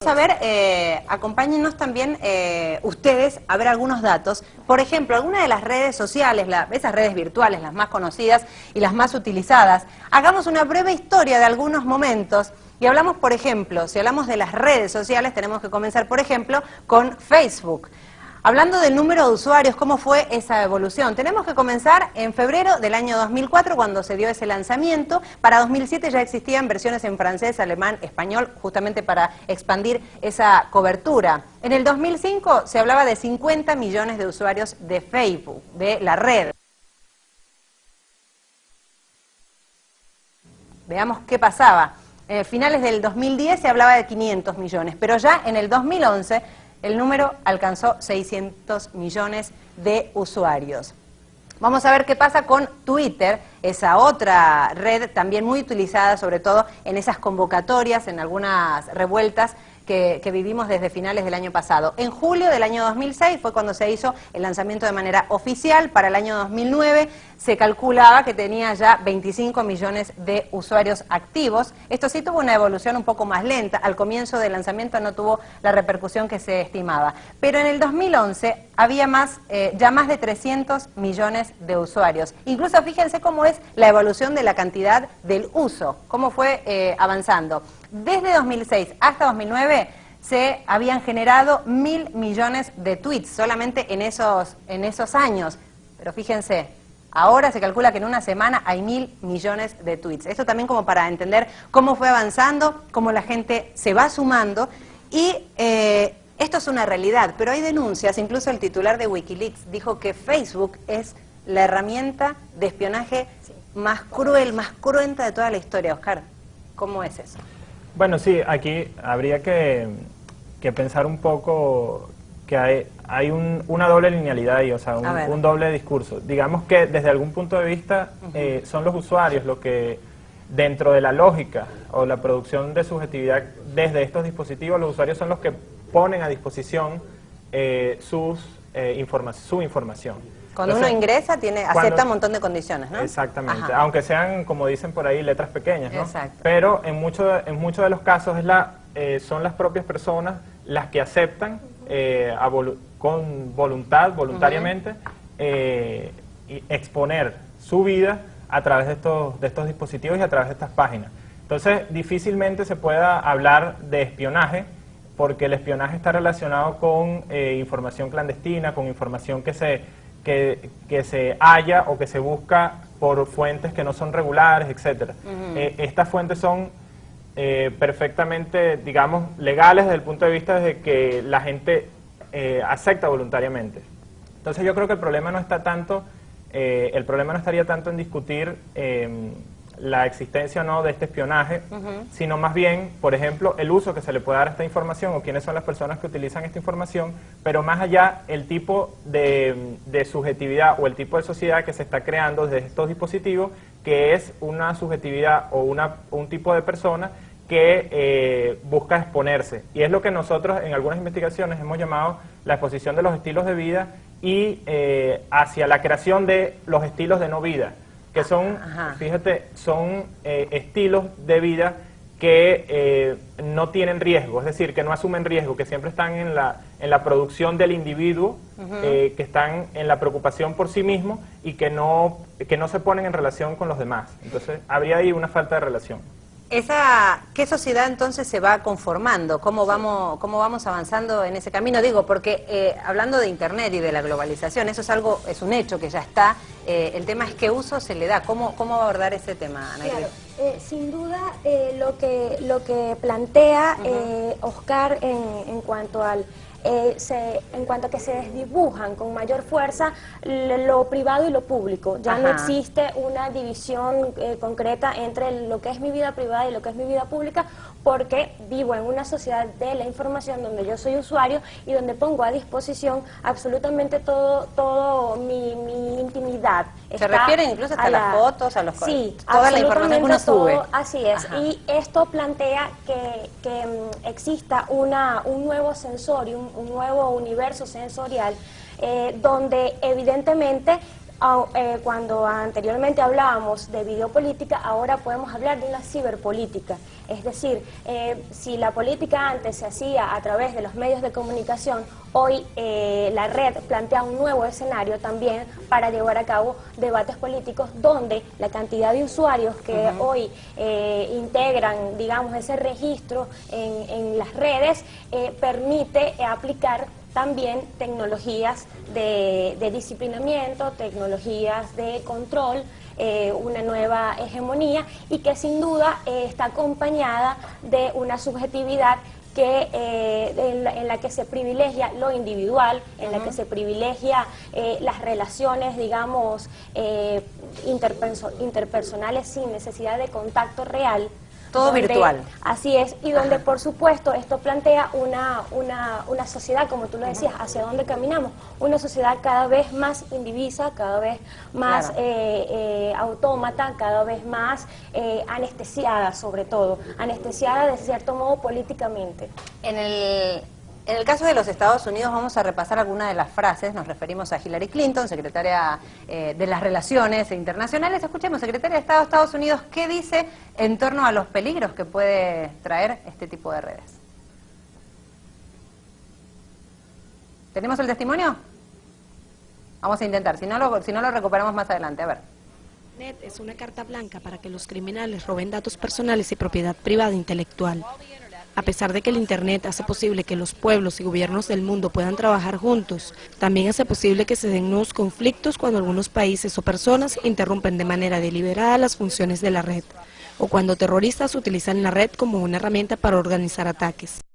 A ver, acompáñennos también ustedes a ver algunos datos. Por ejemplo, algunas de las redes sociales, esas redes virtuales, las más conocidas y las más utilizadas. Hagamos una breve historia de algunos momentos y hablamos, por ejemplo, si hablamos de las redes sociales, tenemos que comenzar, por ejemplo, con Facebook. Hablando del número de usuarios, ¿cómo fue esa evolución? Tenemos que comenzar en febrero del año 2004, cuando se dio ese lanzamiento. Para 2007 ya existían versiones en francés, alemán, español, justamente para expandir esa cobertura. En el 2005 se hablaba de 50 millones de usuarios de Facebook, de la red. Veamos qué pasaba. Finales del 2010 se hablaba de 500 millones, pero ya en el 2011... el número alcanzó 600 millones de usuarios. Vamos a ver qué pasa con Twitter, esa otra red también muy utilizada, sobre todo en esas convocatorias, en algunas revueltas que vivimos desde finales del año pasado. En julio del año 2006 fue cuando se hizo el lanzamiento de manera oficial. Para el año 2009 se calculaba que tenía ya 25 millones de usuarios activos. Esto sí tuvo una evolución un poco más lenta. Al comienzo del lanzamiento no tuvo la repercusión que se estimaba. Pero en el 2011 había ya más de 300 millones de usuarios. Incluso fíjense cómo es la evolución de la cantidad del uso, cómo fue avanzando. Desde 2006 hasta 2009 se habían generado 1.000 millones de tweets solamente en esos años. Pero fíjense, ahora se calcula que en una semana hay 1.000 millones de tweets. Esto también como para entender cómo fue avanzando, cómo la gente se va sumando. Y esto es una realidad, pero hay denuncias. Incluso el titular de Wikileaks dijo que Facebook es la herramienta de espionaje más cruel, más cruenta de toda la historia. Oscar, ¿cómo es eso? Bueno, sí, aquí habría que pensar un poco que hay una doble linealidad ahí, o sea, un doble discurso. Digamos que desde algún punto de vista son los usuarios los que, dentro de la lógica o la producción de subjetividad desde estos dispositivos, los usuarios son los que ponen a disposición su información. Cuando uno ingresa, acepta un montón de condiciones, ¿no? Exactamente, ajá, aunque sean, como dicen por ahí, letras pequeñas, ¿no? Exacto. Pero en muchos de los casos son las propias personas las que aceptan con voluntariamente, exponer su vida a través de estos dispositivos y a través de estas páginas. Entonces, difícilmente se pueda hablar de espionaje, porque el espionaje está relacionado con información clandestina, con información que se halla o que se busca por fuentes que no son regulares, etcétera. Estas fuentes son perfectamente, digamos, legales desde el punto de vista de que la gente acepta voluntariamente. Entonces yo creo que el problema no estaría tanto en discutir la existencia o no de este espionaje, sino más bien, por ejemplo, el uso que se le puede dar a esta información o quiénes son las personas que utilizan esta información, pero más allá el tipo de subjetividad o el tipo de sociedad que se está creando desde estos dispositivos, que es una subjetividad o un tipo de persona que busca exponerse. Y es lo que nosotros en algunas investigaciones hemos llamado la exposición de los estilos de vida y hacia la creación de los estilos de no vida, que son, fíjate, son estilos de vida que no tienen riesgo, es decir, que no asumen riesgo, que siempre están en la producción del individuo, que están en la preocupación por sí mismo y que no se ponen en relación con los demás. Entonces, habría ahí una falta de relación. ¿Qué sociedad entonces se va conformando? ¿Cómo vamos avanzando en ese camino? Digo, porque hablando de Internet y de la globalización, eso es un hecho que ya está. El tema es qué uso se le da. ¿Cómo abordar ese tema, Ana? Claro, sin duda lo que plantea Oscar en cuanto a que se desdibujan con mayor fuerza lo privado y lo público. Ya no existe una división concreta entre lo que es mi vida privada y lo que es mi vida pública, porque vivo en una sociedad de la información donde yo soy usuario y donde pongo a disposición absolutamente todo mi intimidad. Se refieren incluso hasta las fotos, a los sí, toda la información que uno sube. Así es. Y esto plantea que exista un nuevo sensorio, un nuevo universo sensorial, donde evidentemente cuando anteriormente hablábamos de videopolítica, ahora podemos hablar de una ciberpolítica. Es decir, si la política antes se hacía a través de los medios de comunicación, hoy la red plantea un nuevo escenario también para llevar a cabo debates políticos donde la cantidad de usuarios que hoy integran, digamos, ese registro en las redes permite aplicar también tecnologías de disciplinamiento, tecnologías de control, una nueva hegemonía y que sin duda está acompañada de una subjetividad que en la que se privilegia lo individual, en la que se privilegia las relaciones, digamos, interpersonales sin necesidad de contacto real. Todo virtual. Así es, y donde por supuesto esto plantea una sociedad, como tú lo decías, hacia dónde caminamos, una sociedad cada vez más indivisa, cada vez más autómata, cada vez más anestesiada sobre todo, anestesiada de cierto modo políticamente. En el caso de los Estados Unidos vamos a repasar algunas de las frases. Nos referimos a Hillary Clinton, secretaria de las Relaciones Internacionales. Escuchemos, secretaria de Estado de Estados Unidos, ¿qué dice en torno a los peligros que puede traer este tipo de redes? ¿Tenemos el testimonio? Vamos a intentar, si no lo recuperamos más adelante, a ver. Internet es una carta blanca para que los criminales roben datos personales y propiedad privada intelectual. A pesar de que el Internet hace posible que los pueblos y gobiernos del mundo puedan trabajar juntos, también hace posible que se den nuevos conflictos cuando algunos países o personas interrumpen de manera deliberada las funciones de la red, o cuando terroristas utilizan la red como una herramienta para organizar ataques.